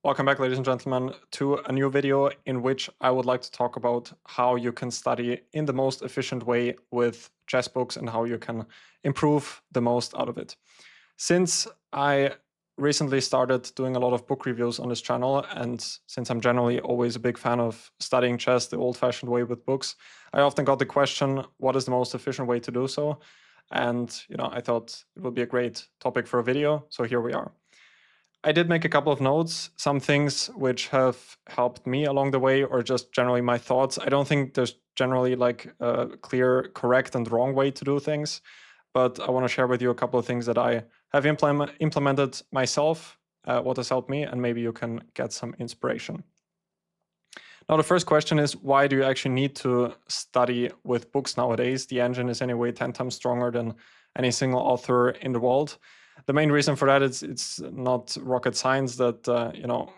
Welcome back, ladies and gentlemen, to a new video in which I would like to talk about how you can study in the most efficient way with chess books and how you can improve the most out of it. Since I recently started doing a lot of book reviews on this channel, and since I'm generally always a big fan of studying chess the old-fashioned way with books, I often got the question, what is the most efficient way to do so? And I thought it would be a great topic for a video, so here we are. I did make a couple of notes, some things which have helped me along the way, or just generally my thoughts. I don't think there's generally like a clear correct and wrong way to do things, but I want to share with you a couple of things that I have implemented myself, what has helped me, and maybe you can get some inspiration. Now, the first question is, why do you actually need to study with books nowadays? The engine is anyway 10 times stronger than any single author in the world. The main reason for that is it's not rocket science that,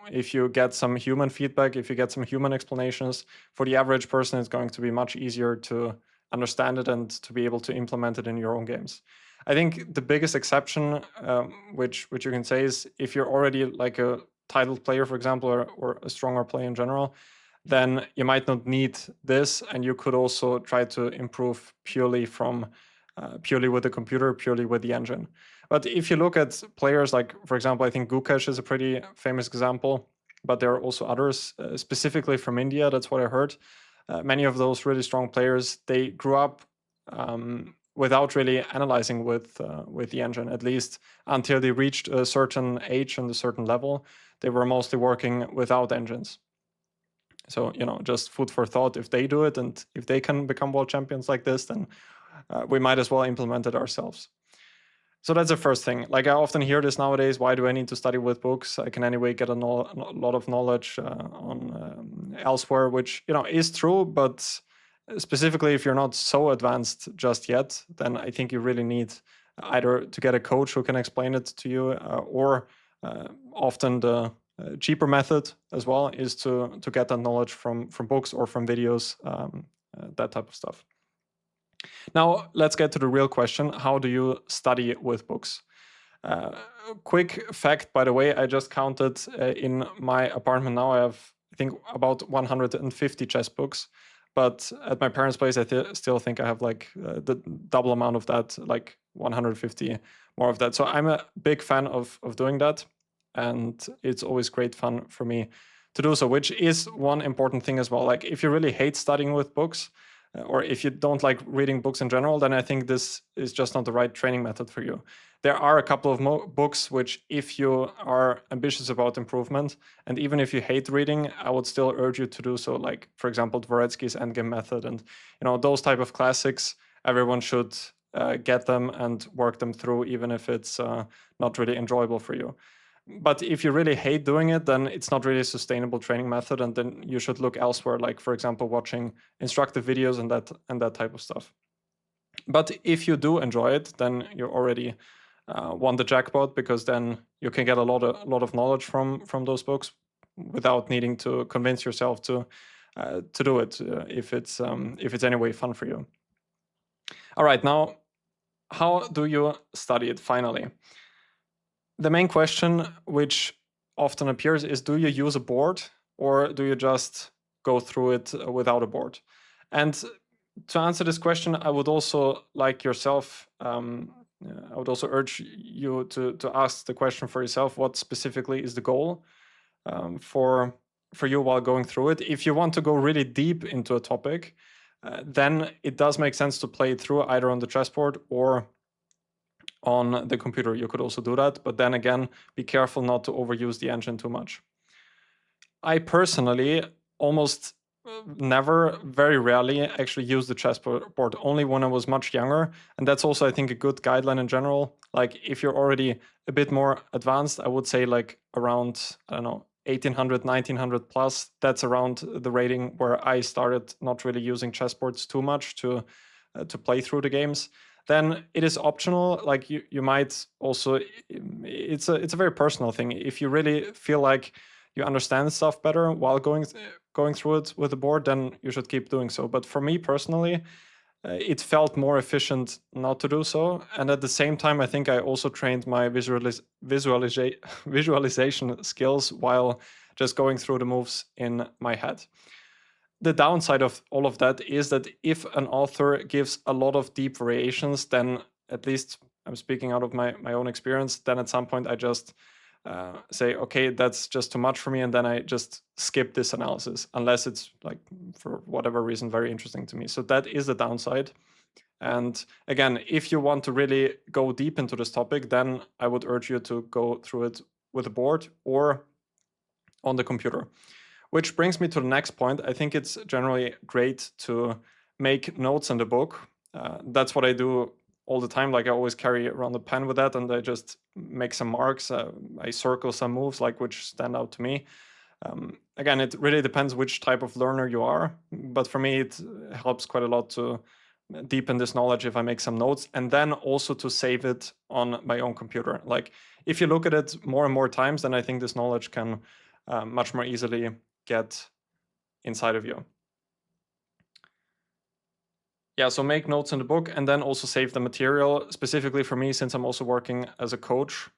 if you get some human feedback, if you get some human explanations, for the average person, it's going to be much easier to understand it and to be able to implement it in your own games. I think the biggest exception, which you can say, is if you're already like a titled player, for example, or a stronger player in general, then you might not need this, and you could also try to improve purely with the computer, purely with the engine. But if you look at players like, for example, I think Gukesh is a pretty famous example, but there are also others, specifically from India, that's what I heard. Many of those really strong players, they grew up without really analyzing with the engine, at least until they reached a certain age and a certain level. They were mostly working without engines. So, just food for thought. If they do it and if they can become world champions like this, then we might as well implement it ourselves. So that's the first thing. Like I often hear this nowadays, why do I need to study with books? I can anyway get a lot of knowledge on elsewhere, which, is true. But specifically, if you're not so advanced just yet, then I think you really need either to get a coach who can explain it to you, or often the cheaper method as well is to get that knowledge from books or from videos, that type of stuff. Now, let's get to the real question. How do you study with books? Quick fact, by the way, I just counted in my apartment now. I have, I think, about 150 chess books. But at my parents' place, I still think I have like the double amount of that, like 150 more of that. So I'm a big fan of doing that. And it's always great fun for me to do so, which is one important thing as well. Like if you really hate studying with books, or if you don't like reading books in general, then I think this is just not the right training method for you. There are a couple of books which, if you are ambitious about improvement, and even if you hate reading, I would still urge you to do so. Like, for example, Dvoretsky's Endgame Method, and those type of classics. Everyone should get them and work them through, even if it's not really enjoyable for you. But if you really hate doing it, then it's not really a sustainable training method, and then you should look elsewhere, like, for example, watching instructive videos and that type of stuff. But if you do enjoy it, then you already won the jackpot, because then you can get a lot of knowledge from those books without needing to convince yourself to do it, if it's anyway fun for you. All right, now, how do you study it finally? The main question which often appears is, do you use a board or do you just go through it without a board? And to answer this question, I would also like yourself, I would also urge you to ask the question for yourself, what specifically is the goal for you while going through it? If you want to go really deep into a topic, then it does make sense to play it through either on the chessboard or on the computer. You could also do that, but then again, be careful not to overuse the engine too much. I personally almost never, very rarely actually use the chessboard, only when I was much younger. And that's also, I think, a good guideline in general. Like if you're already a bit more advanced, I would say like around, I don't know, 1800, 1900 plus, that's around the rating where I started not really using chessboards too much to play through the games. Then it is optional. Like you might also, it's a very personal thing. If you really feel like you understand stuff better while going through it with the board, then you should keep doing so. But for me personally, it felt more efficient not to do so. And at the same time, I think I also trained my visualization skills while just going through the moves in my head. The downside of all of that is that if an author gives a lot of deep variations, then, at least I'm speaking out of my own experience, then at some point I just say, okay, that's just too much for me, and then I just skip this analysis, unless it's like, for whatever reason, very interesting to me. So that is the downside. And again, if you want to really go deep into this topic, then I would urge you to go through it with a board or on the computer. Which brings me to the next point. I think it's generally great to make notes in the book. That's what I do all the time. Like, I always carry around a pen with that, and I just make some marks. I circle some moves like which stand out to me. Again, it really depends which type of learner you are, but for me it helps quite a lot to deepen this knowledge if I make some notes, and then also to save it on my own computer. Like, if you look at it more and more times, then I think this knowledge can much more easily get inside of you. Yeah, so make notes in the book and then also save the material. Specifically for me, since I'm also working as a coach,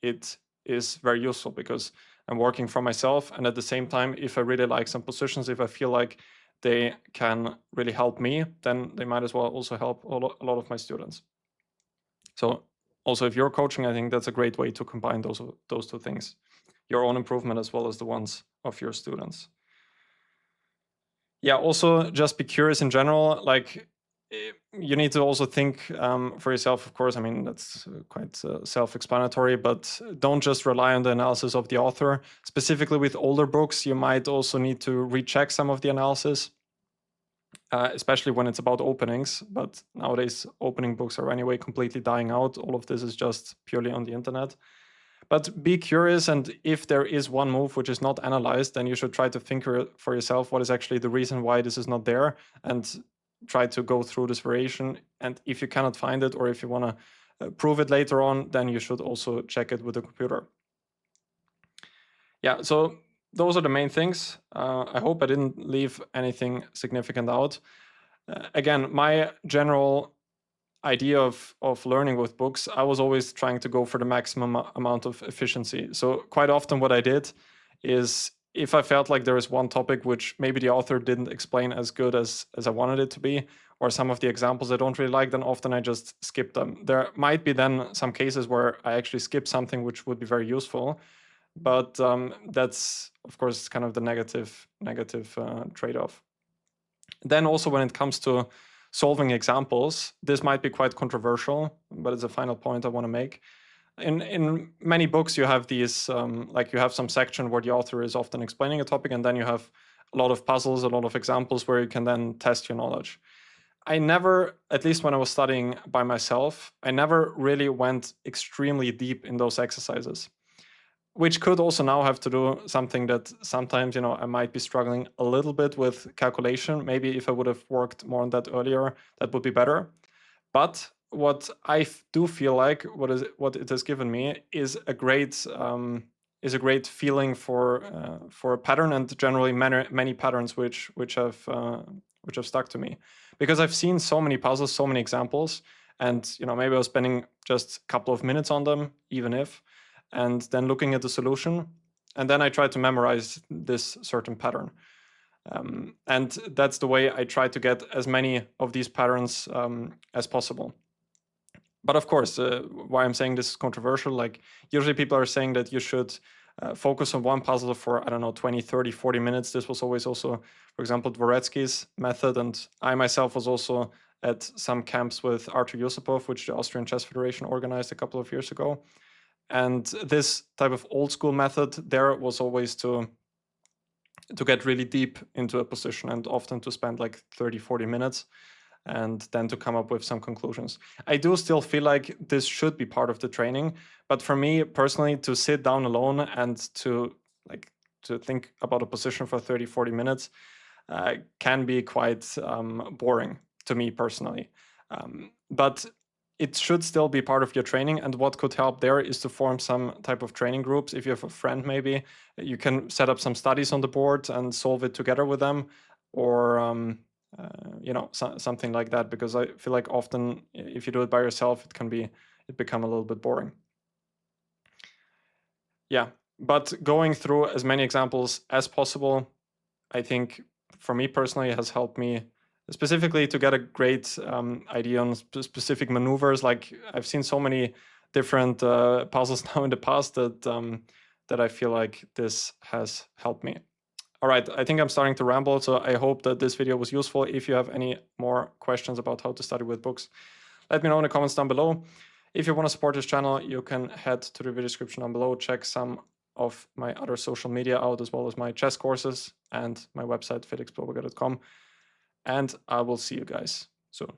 it is very useful because I'm working for myself. And at the same time, if I really like some positions, if I feel like they can really help me, then they might as well also help a lot of my students. So also, if you're coaching, I think that's a great way to combine those two things, your own improvement as well as the ones of your students. Yeah, also just be curious in general. Like, you need to also think for yourself, of course. I mean, that's quite self-explanatory, but don't just rely on the analysis of the author. Specifically with older books, you might also need to recheck some of the analysis, especially when it's about openings. But nowadays, opening books are anyway completely dying out. All of this is just purely on the internet. But be curious, and if there is one move which is not analyzed, then you should try to think for yourself what is actually the reason why this is not there, and try to go through this variation. And if you cannot find it, or if you want to prove it later on, then you should also check it with the computer. Yeah, so those are the main things. I hope I didn't leave anything significant out. Again, my general idea of learning with books, I was always trying to go for the maximum amount of efficiency. So quite often what I did is, if I felt like there is one topic which maybe the author didn't explain as good as I wanted it to be, or some of the examples I don't really like, then often I just skip them. There might be then some cases where I actually skip something which would be very useful, but that's, of course, kind of the negative trade-off. Then also, when it comes to solving examples, this might be quite controversial, but it's a final point I want to make. In many books, you have these, like, you have some section where the author is often explaining a topic, and then you have a lot of puzzles, a lot of examples where you can then test your knowledge. I never, at least when I was studying by myself, I never really went extremely deep in those exercises, which could also now have to do something that sometimes, I might be struggling a little bit with calculation. Maybe if I would have worked more on that earlier, that would be better. But what I do feel like, what it has given me is a great feeling for a pattern, and generally many patterns which have stuck to me, because I've seen so many puzzles, so many examples, and maybe I was spending just a couple of minutes on them, even if, and then looking at the solution, and then I try to memorize this certain pattern. And that's the way I try to get as many of these patterns as possible. But of course, why I'm saying this is controversial, like, usually people are saying that you should focus on one puzzle for, 20, 30, 40 minutes. This was always also, for example, Dvoretsky's method, and I myself was also at some camps with Artur Yusupov, which the Austrian Chess Federation organized a couple of years ago. And this type of old school method there was always to get really deep into a position, and often to spend like 30, 40 minutes, and then to come up with some conclusions. I do still feel like this should be part of the training, but for me personally, to sit down alone and to think about a position for 30, 40 minutes can be quite boring to me personally. But it should still be part of your training, and what could help there is to form some type of training groups. If you have a friend, maybe you can set up some studies on the board and solve it together with them, or you know, something like that, because I feel like often if you do it by yourself, it become a little bit boring. Yeah, but going through as many examples as possible, I think for me personally has helped me specifically to get a great idea on specific maneuvers. Like I've seen so many different puzzles now in the past that that I feel like this has helped me. All right, I think I'm starting to ramble, so I hope that this video was useful. If you have any more questions about how to study with books, let me know in the comments down below. If you want to support this channel, you can head to the video description down below, check some of my other social media out, as well as my chess courses and my website, felixbloberger.com. And I will see you guys soon.